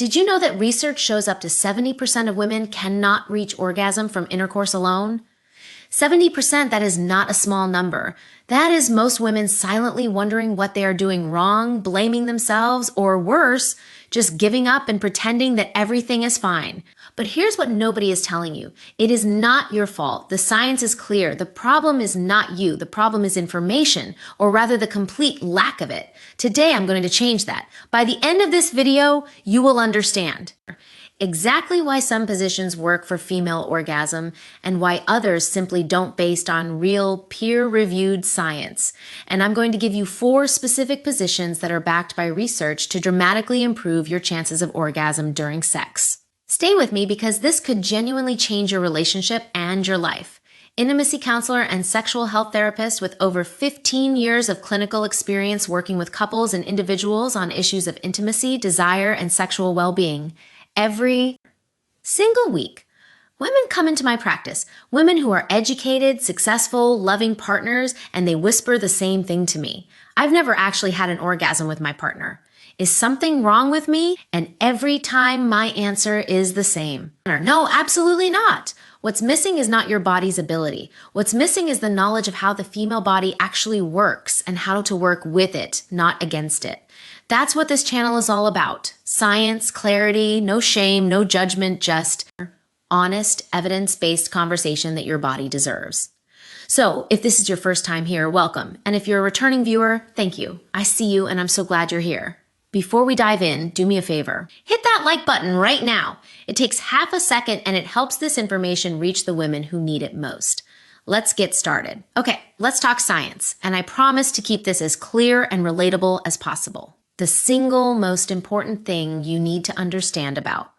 Did you know that research shows up to 70% of women cannot reach orgasm from intercourse alone? 70%, that is not a small number. That is most women silently wondering what they are doing wrong, blaming themselves, or worse, just giving up and pretending that everything is fine. But here's what nobody is telling you. It is not your fault. The science is clear. The problem is not you. The problem is information, or rather the complete lack of it. Today, I'm going to change that. By the end of this video, you will understand exactly why some positions work for female orgasm and why others simply don't based on real peer-reviewed science. And I'm going to give you 4 specific positions that are backed by research to dramatically improve your chances of orgasm during sex. Stay with me because this could genuinely change your relationship and your life. Intimacy counselor and sexual health therapist with over 15 years of clinical experience working with couples and individuals on issues of intimacy, desire, and sexual well-being. Every single week, women come into my practice, women who are educated, successful, loving partners, and they whisper the same thing to me. I've never actually had an orgasm with my partner. Is something wrong with me? And every time my answer is the same. No, absolutely not. What's missing is not your body's ability. What's missing is the knowledge of how the female body actually works and how to work with it, not against it. That's what this channel is all about. Science, clarity, no shame, no judgment, just honest, evidence-based conversation that your body deserves. So if this is your first time here, welcome. And if you're a returning viewer, thank you. I see you and I'm so glad you're here. Before we dive in, do me a favor. Hit that like button right now. It takes half a second and it helps this information reach the women who need it most. Let's get started. Okay, let's talk science. And I promise to keep this as clear and relatable as possible. The single most important thing you need to understand about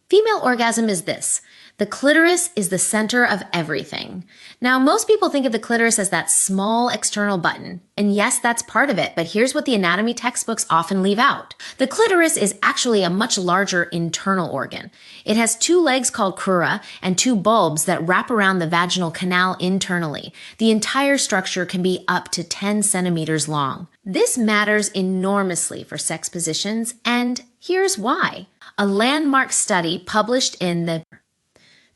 female orgasm is this. The clitoris is the center of everything. Now, most people think of the clitoris as that small external button. And yes, that's part of it, but here's what the anatomy textbooks often leave out. The clitoris is actually a much larger internal organ. It has 2 legs called crura and 2 bulbs that wrap around the vaginal canal internally. The entire structure can be up to 10 centimeters long. This matters enormously for sex positions, and here's why. A landmark study published in the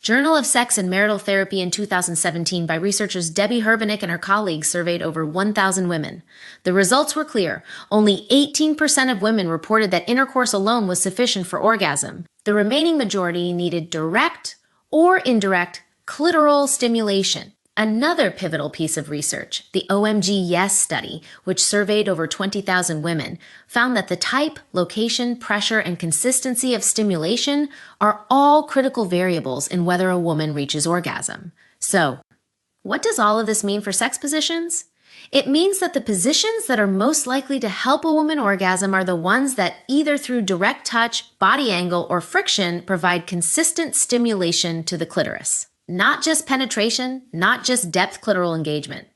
Journal of Sex and Marital Therapy in 2017 by researchers Debbie Herbenick and her colleagues surveyed over 1,000 women. The results were clear. Only 18% of women reported that intercourse alone was sufficient for orgasm. The remaining majority needed direct or indirect clitoral stimulation. Another pivotal piece of research, the OMG Yes study, which surveyed over 20,000 women, found that the type, location, pressure, and consistency of stimulation are all critical variables in whether a woman reaches orgasm. So, what does all of this mean for sex positions? It means that the positions that are most likely to help a woman orgasm are the ones that either through direct touch, body angle, or friction provide consistent stimulation to the clitoris. Not just penetration, not just depth clitoral engagement.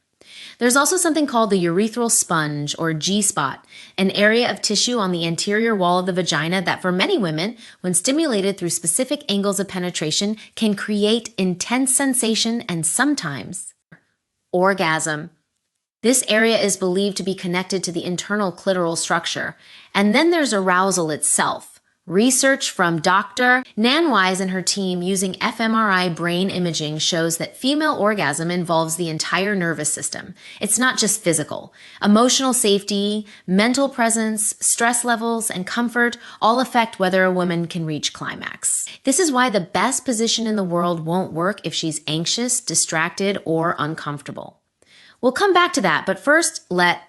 There's also something called the urethral sponge, or G-spot, an area of tissue on the anterior wall of the vagina that for many women, when stimulated through specific angles of penetration, can create intense sensation and sometimes orgasm. This area is believed to be connected to the internal clitoral structure. And then there's arousal itself. Research from Dr. Nan Wise and her team using fMRI brain imaging shows that female orgasm involves the entire nervous system. It's not just physical. Emotional safety, mental presence, stress levels, and comfort all affect whether a woman can reach climax. This is why the best position in the world won't work if she's anxious, distracted, or uncomfortable. We'll come back to that, but first let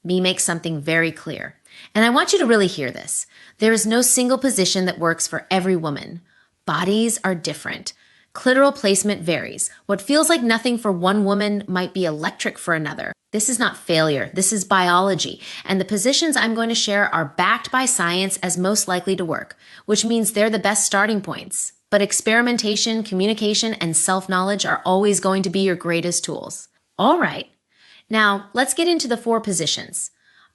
me make something very clear. And I want you to really hear this. There is no single position that works for every woman. Bodies are different. Clitoral placement varies. What feels like nothing for one woman might be electric for another. This is not failure. This is biology. And the positions I'm going to share are backed by science as most likely to work, which means they're the best starting points. But experimentation, communication, and self-knowledge are always going to be your greatest tools. All right. Now, let's get into the 4 positions.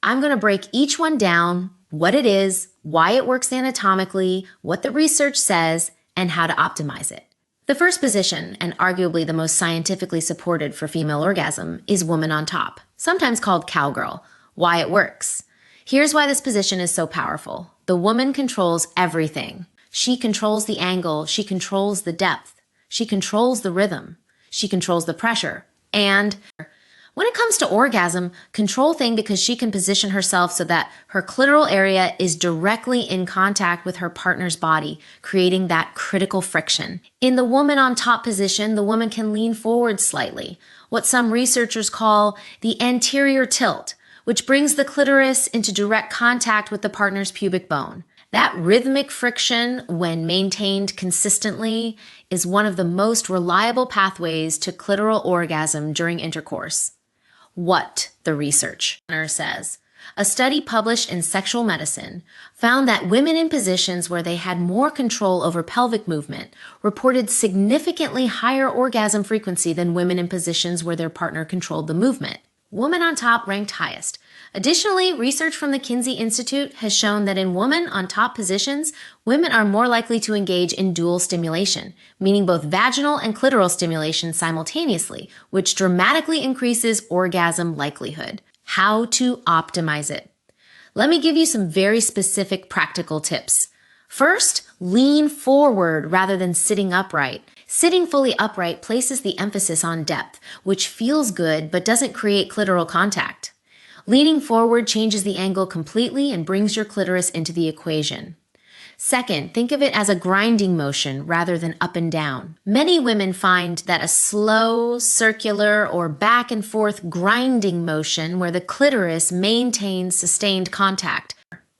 I'm going to break each one down, what it is, why it works anatomically, what the research says, and how to optimize it. The first position, and arguably the most scientifically supported for female orgasm, is woman on top, sometimes called cowgirl. Why it works. Here's why this position is so powerful. The woman controls everything. She controls the angle, she controls the depth, she controls the rhythm, she controls the pressure, and when it comes to orgasm, control thing because she can position herself so that her clitoral area is directly in contact with her partner's body, creating that critical friction. In the woman on top position, the woman can lean forward slightly, what some researchers call the anterior tilt, which brings the clitoris into direct contact with the partner's pubic bone. That rhythmic friction, when maintained consistently, is one of the most reliable pathways to clitoral orgasm during intercourse. What the research says. A study published in Sexual Medicine found that women in positions where they had more control over pelvic movement reported significantly higher orgasm frequency than women in positions where their partner controlled the movement. Woman on top ranked highest. Additionally, research from the Kinsey Institute has shown that in woman on top positions, women are more likely to engage in dual stimulation, meaning both vaginal and clitoral stimulation simultaneously, which dramatically increases orgasm likelihood. How to optimize it. Let me give you some very specific practical tips. First, lean forward rather than sitting upright. Sitting fully upright places the emphasis on depth, which feels good but doesn't create clitoral contact. Leaning forward changes the angle completely and brings your clitoris into the equation. Second, think of it as a grinding motion rather than up and down. Many women find that a slow, circular, or back and forth grinding motion where the clitoris maintains sustained contact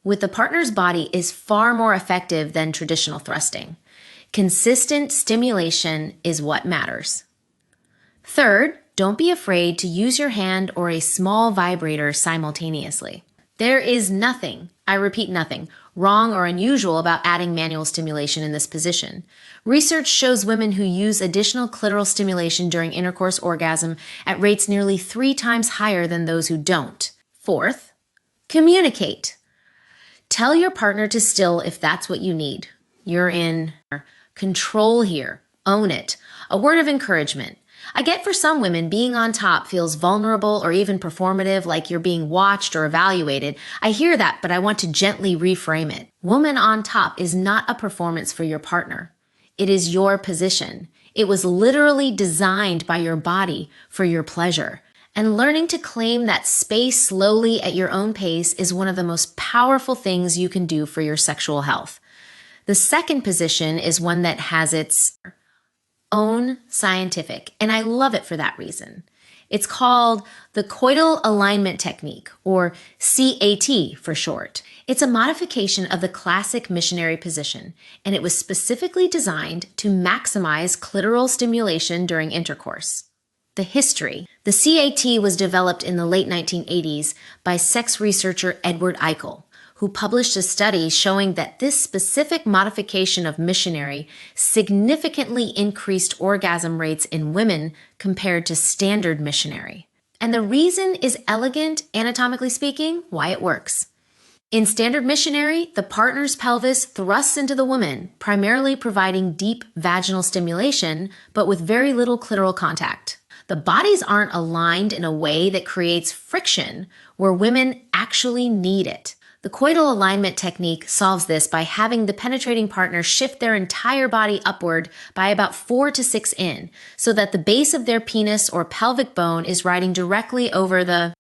with the partner's body is far more effective than traditional thrusting. Consistent stimulation is what matters. Third, don't be afraid to use your hand or a small vibrator simultaneously. There is nothing, I repeat nothing, wrong or unusual about adding manual stimulation in this position. Research shows women who use additional clitoral stimulation during intercourse orgasm at rates nearly 3 times higher than those who don't. Fourth, communicate. Tell your partner to still if that's what you need. You're in control here. Own it. A word of encouragement. I get for some women being on top feels vulnerable or even performative, like you're being watched or evaluated. I hear that, but I want to gently reframe it. Woman on top is not a performance for your partner. It is your position. It was literally designed by your body for your pleasure. And learning to claim that space slowly at your own pace is one of the most powerful things you can do for your sexual health. The second position is one that has its own scientific, and I love it for that reason. It's called the Coital Alignment Technique, or CAT for short. It's a modification of the classic missionary position, and it was specifically designed to maximize clitoral stimulation during intercourse. The history. The CAT was developed in the late 1980s by sex researcher Edward Eichel, who published a study showing that this specific modification of Missionary significantly increased orgasm rates in women compared to standard Missionary. And the reason is elegant, anatomically speaking, why it works. In standard Missionary, the partner's pelvis thrusts into the woman, primarily providing deep vaginal stimulation, but with very little clitoral contact. The bodies aren't aligned in a way that creates friction where women actually need it. The Coital Alignment Technique solves this by having the penetrating partner shift their entire body upward by about 4 to 6 in, so that the base of their penis or pelvic bone is riding directly over the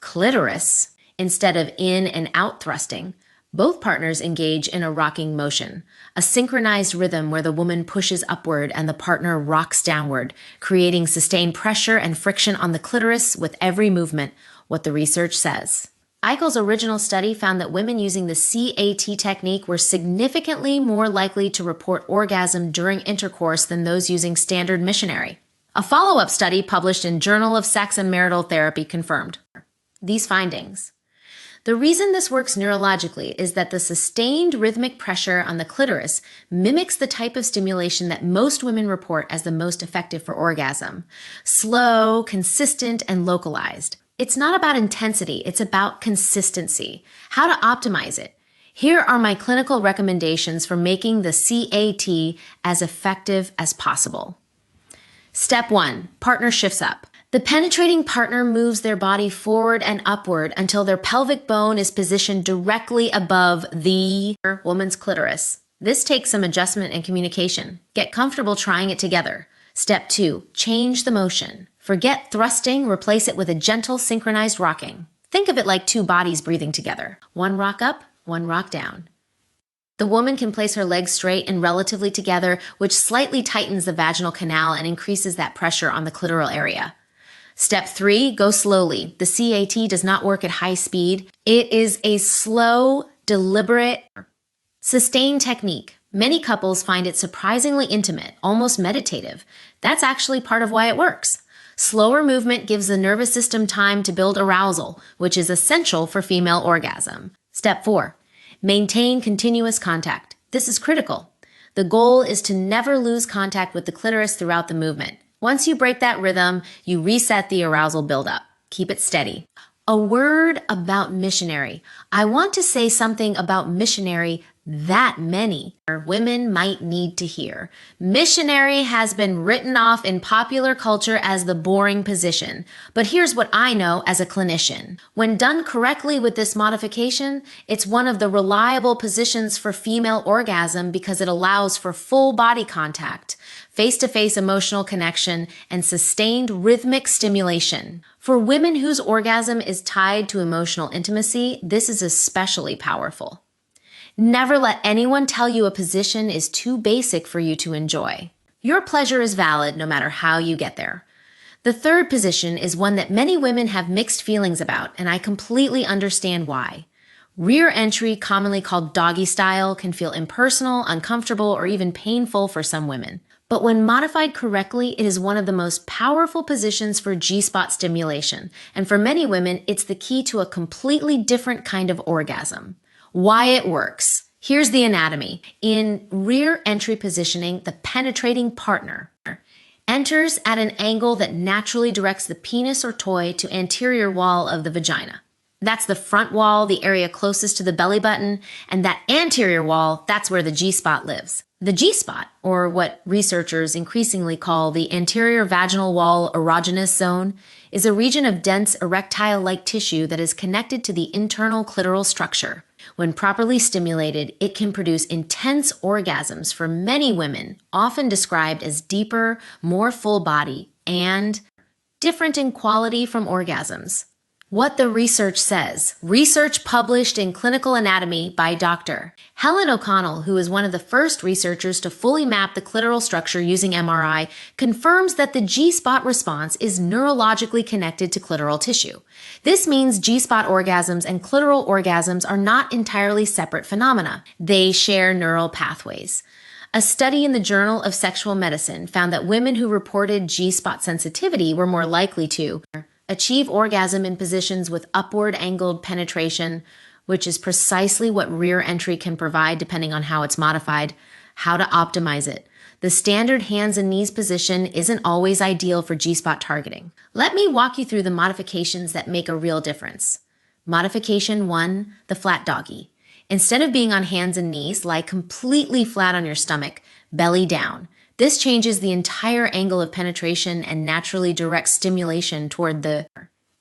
clitoris instead of in and out thrusting. Both partners engage in a rocking motion, a synchronized rhythm where the woman pushes upward and the partner rocks downward, creating sustained pressure and friction on the clitoris with every movement, what the research says. Eichel's original study found that women using the CAT technique were significantly more likely to report orgasm during intercourse than those using standard Missionary. A follow-up study published in Journal of Sex and Marital Therapy confirmed these findings. The reason this works neurologically is that the sustained rhythmic pressure on the clitoris mimics the type of stimulation that most women report as the most effective for orgasm: slow, consistent, and localized. It's not about intensity, it's about consistency. How to optimize it. Here are my clinical recommendations for making the CAT as effective as possible. Step 1, partner shifts up. The penetrating partner moves their body forward and upward until their pelvic bone is positioned directly above the woman's clitoris. This takes some adjustment and communication. Get comfortable trying it together. Step 2, change the motion. Forget thrusting, replace it with a gentle synchronized rocking. Think of it like two bodies breathing together. One rock up, one rock down. The woman can place her legs straight and relatively together, which slightly tightens the vaginal canal and increases that pressure on the clitoral area. Step 3, go slowly. The CAT does not work at high speed. It is a slow, deliberate, sustained technique. Many couples find it surprisingly intimate, almost meditative. That's actually part of why it works. Slower movement gives the nervous system time to build arousal, which is essential for female orgasm. Step 4, maintain continuous contact. This is critical. The goal is to never lose contact with the clitoris throughout the movement. Once you break that rhythm, you reset the arousal buildup. Keep it steady. A word about Missionary. I want to say something about Missionary that many women might need to hear. Missionary has been written off in popular culture as the boring position, but here's what I know as a clinician. When done correctly with this modification, it's one of the reliable positions for female orgasm because it allows for full body contact, face-to-face emotional connection, and sustained rhythmic stimulation. For women whose orgasm is tied to emotional intimacy, this is especially powerful. Never let anyone tell you a position is too basic for you to enjoy. Your pleasure is valid no matter how you get there. The third position is one that many women have mixed feelings about, and I completely understand why. Rear entry, commonly called doggy style, can feel impersonal, uncomfortable, or even painful for some women. But when modified correctly, it is one of the most powerful positions for G-spot stimulation, and for many women, it's the key to a completely different kind of orgasm. Why it works. Here's the anatomy. In rear entry positioning, the penetrating partner enters at an angle that naturally directs the penis or toy to anterior wall of the vagina. That's the front wall, the area closest to the belly button, and that anterior wall, that's where the G-spot lives. The G-spot, or what researchers increasingly call the anterior vaginal wall erogenous zone, is a region of dense erectile-like tissue that is connected to the internal clitoral structure. When properly stimulated, it can produce intense orgasms for many women, often described as deeper, more full body, and different in quality from orgasms. What the research says. Research published in Clinical Anatomy by Dr. Helen O'Connell, who is one of the first researchers to fully map the clitoral structure using MRI, confirms that the G-spot response is neurologically connected to clitoral tissue. This means G-spot orgasms and clitoral orgasms are not entirely separate phenomena. They share neural pathways. A study in the Journal of Sexual Medicine found that women who reported G-spot sensitivity were more likely to achieve orgasm in positions with upward angled penetration, which is precisely what rear entry can provide depending on how it's modified, how to optimize it. The standard hands and knees position isn't always ideal for G-spot targeting. Let me walk you through the modifications that make a real difference. Modification 1, the flat doggy. Instead of being on hands and knees, lie completely flat on your stomach, belly down. This changes the entire angle of penetration and naturally directs stimulation toward the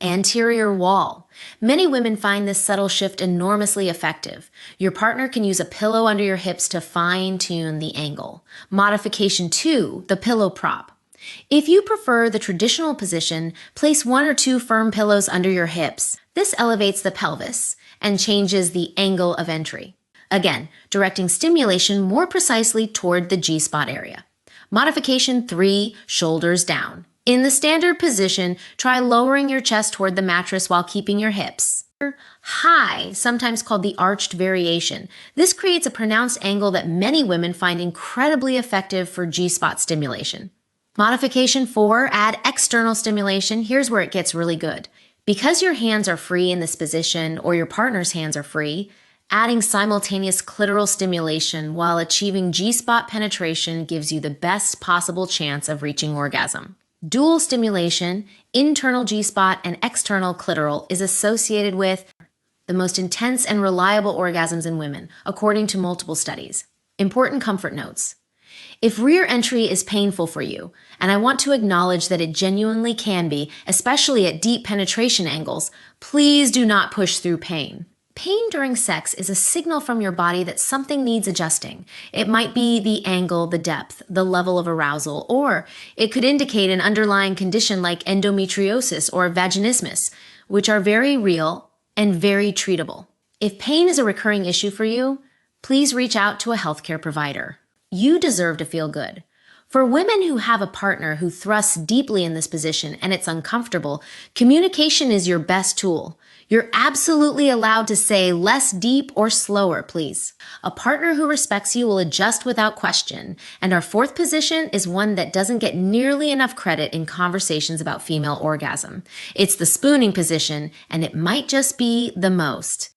anterior wall. Many women find this subtle shift enormously effective. Your partner can use a pillow under your hips to fine-tune the angle. Modification 2, the pillow prop. If you prefer the traditional position, place 1 or 2 firm pillows under your hips. This elevates the pelvis and changes the angle of entry. Again, directing stimulation more precisely toward the G-spot area. Modification 3, shoulders down. In the standard position, try lowering your chest toward the mattress while keeping your hips high, sometimes called the arched variation. This creates a pronounced angle that many women find incredibly effective for G-spot stimulation. Modification 4, add external stimulation. Here's where it gets really good. Because your hands are free in this position, or your partner's hands are free, adding simultaneous clitoral stimulation while achieving G-spot penetration gives you the best possible chance of reaching orgasm. Dual stimulation, internal G-spot and external clitoral, is associated with the most intense and reliable orgasms in women, according to multiple studies. Important comfort notes. If rear entry is painful for you, and I want to acknowledge that it genuinely can be, especially at deep penetration angles, please do not push through pain. Pain during sex is a signal from your body that something needs adjusting. It might be the angle, the depth, the level of arousal, or it could indicate an underlying condition like endometriosis or vaginismus, which are very real and very treatable. If pain is a recurring issue for you, please reach out to a healthcare provider. You deserve to feel good. For women who have a partner who thrusts deeply in this position and it's uncomfortable, communication is your best tool. You're absolutely allowed to say less deep or slower, please. A partner who respects you will adjust without question, and our fourth position is one that doesn't get nearly enough credit in conversations about female orgasm. It's the spooning position, and it might just be the most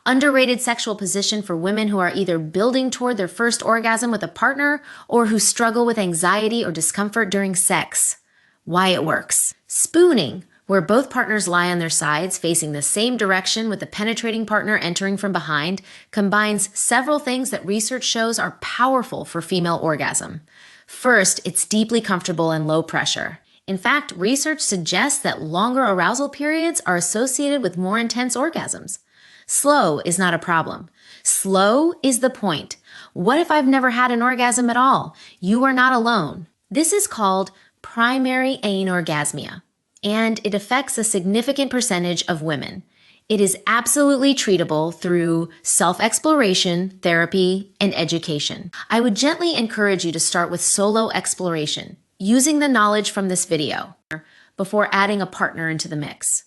underrated sexual position for women who are either building toward their first orgasm with a partner or who struggle with anxiety or discomfort during sex. Why it works. Spooning, where both partners lie on their sides facing the same direction with the penetrating partner entering from behind, combines several things that research shows are powerful for female orgasm. First, it's deeply comfortable and low pressure. In fact, research suggests that longer arousal periods are associated with more intense orgasms. Slow is not a problem. Slow is the point. What if I've never had an orgasm at all? You are not alone. This is called primary anorgasmia, and it affects a significant percentage of women. It is absolutely treatable through self-exploration, therapy, and education. I would gently encourage you to start with solo exploration, using the knowledge from this video, before adding a partner into the mix.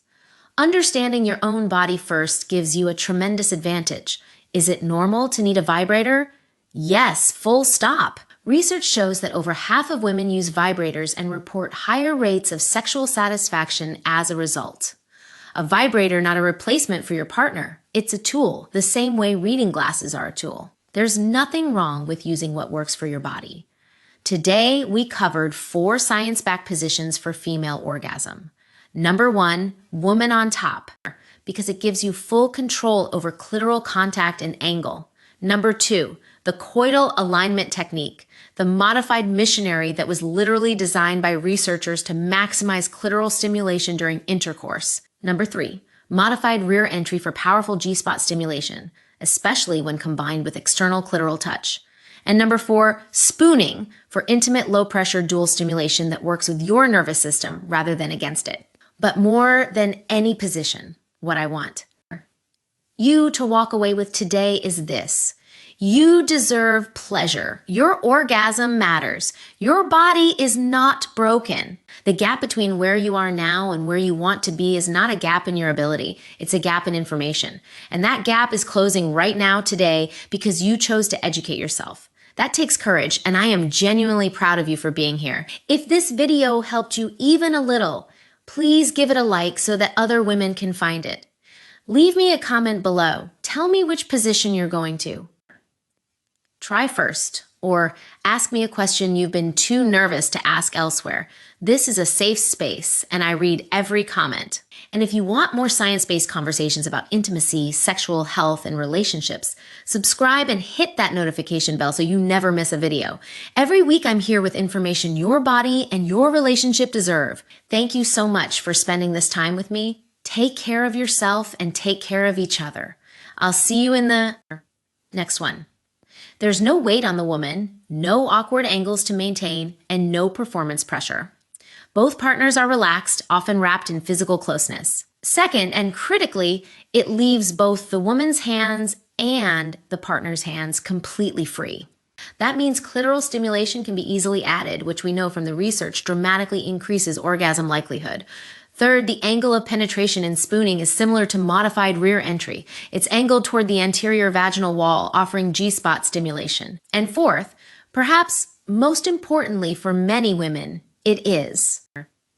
Understanding your own body first gives you a tremendous advantage. Is it normal to need a vibrator? Yes, full stop. Research shows that over half of women use vibrators and report higher rates of sexual satisfaction as a result. A vibrator, not a replacement for your partner. It's a tool, the same way reading glasses are a tool. There's nothing wrong with using what works for your body. Today, we covered 4 science-backed positions for female orgasm. Number 1, woman on top, because it gives you full control over clitoral contact and angle. Number 2, the Coital Alignment Technique, the modified Missionary that was literally designed by researchers to maximize clitoral stimulation during intercourse. Number 3, modified rear entry for powerful G-spot stimulation, especially when combined with external clitoral touch. And number 4, spooning for intimate low-pressure dual stimulation that works with your nervous system rather than against it. But more than any position, what I want you to walk away with today is this. You deserve pleasure. Your orgasm matters. Your body is not broken. The gap between where you are now and where you want to be is not a gap in your ability. It's a gap in information. And that gap is closing right now today because you chose to educate yourself. That takes courage, and I am genuinely proud of you for being here. If this video helped you even a little, please give it a like so that other women can find it. Leave me a comment below. Tell me which position you're going to. Try first, or ask me a question you've been too nervous to ask elsewhere. This is a safe space, and I read every comment. And if you want more science-based conversations about intimacy, sexual health, and relationships, subscribe and hit that notification bell so you never miss a video. Every week I'm here with information your body and your relationship deserve. Thank you so much for spending this time with me. Take care of yourself and take care of each other. I'll see you in the next one. There's no weight on the woman, no awkward angles to maintain, and no performance pressure. Both partners are relaxed, often wrapped in physical closeness. Second, and critically, it leaves both the woman's hands and the partner's hands completely free. That means clitoral stimulation can be easily added, which we know from the research dramatically increases orgasm likelihood. Third, the angle of penetration in spooning is similar to modified rear entry. It's angled toward the anterior vaginal wall, offering G-spot stimulation. And fourth, perhaps most importantly for many women, it is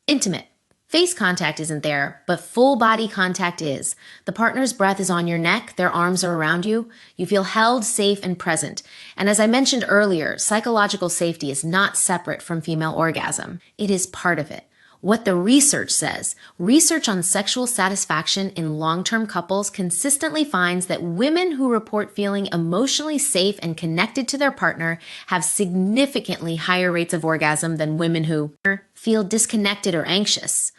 intimate. Face contact isn't there, but full body contact is. The partner's breath is on your neck, their arms are around you. You feel held, safe, and present. And as I mentioned earlier, psychological safety is not separate from female orgasm. It is part of it. what the research says. Research on sexual satisfaction in long-term couples consistently finds that women who report feeling emotionally safe and connected to their partner have significantly higher rates of orgasm than women who feel disconnected or anxious.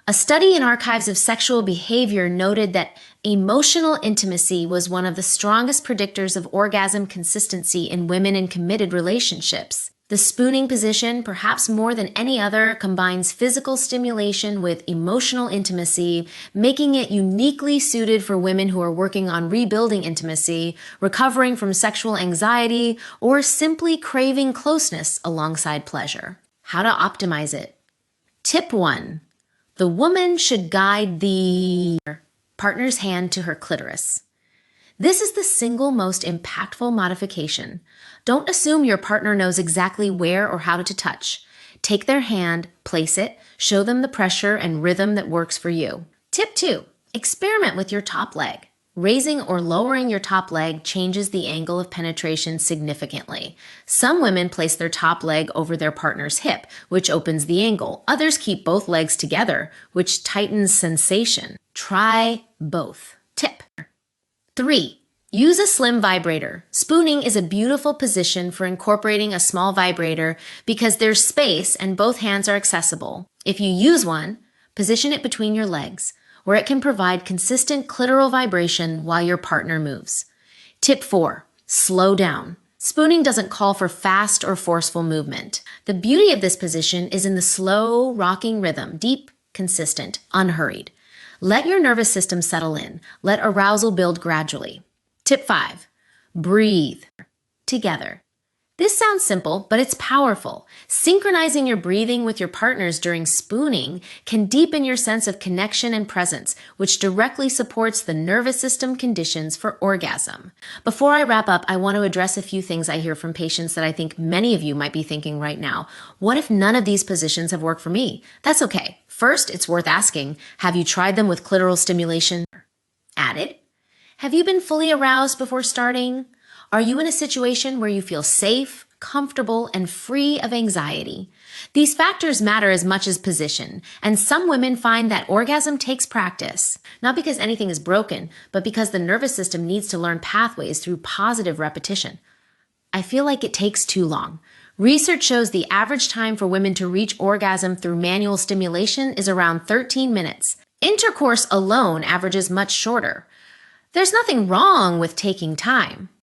A study in Archives of Sexual Behavior noted that emotional intimacy was one of the strongest predictors of orgasm consistency in women in committed relationships. The spooning position, perhaps more than any other, combines physical stimulation with emotional intimacy, making it uniquely suited for women who are working on rebuilding intimacy, recovering from sexual anxiety, or simply craving closeness alongside pleasure. How to optimize it. Tip 1. The woman should guide the partner's hand to her clitoris. This is the single most impactful modification. Don't assume your partner knows exactly where or how to touch. Take their hand, place it, show them the pressure and rhythm that works for you. Tip 2. Experiment with your top leg. Raising or lowering your top leg changes the angle of penetration significantly. Some women place their top leg over their partner's hip, which opens the angle. Others keep both legs together, which tightens sensation. Try both. Tip 3. Use a slim vibrator. Spooning is a beautiful position for incorporating a small vibrator because there's space and both hands are accessible. If you use one, position it between your legs, where it can provide consistent clitoral vibration while your partner moves. Tip 4. Slow down. Spooning doesn't call for fast or forceful movement. The beauty of this position is in the slow, rocking rhythm, deep, consistent, unhurried. Let your nervous system settle in. Let arousal build gradually. Tip 5. Breathe together. This sounds simple, but it's powerful. Synchronizing your breathing with your partners during spooning can deepen your sense of connection and presence, which directly supports the nervous system conditions for orgasm. Before I wrap up, I want to address a few things I hear from patients that I think many of you might be thinking right now. What if none of these positions have worked for me? That's okay. First, it's worth asking, have you tried them with clitoral stimulation added? Have you been fully aroused before starting? Are you in a situation where you feel safe, comfortable, and free of anxiety? These factors matter as much as position, and some women find that orgasm takes practice, not because anything is broken, but because the nervous system needs to learn pathways through positive repetition. I feel like it takes too long. Research shows the average time for women to reach orgasm through manual stimulation is around 13 minutes. Intercourse alone averages much shorter. There's nothing wrong with taking time.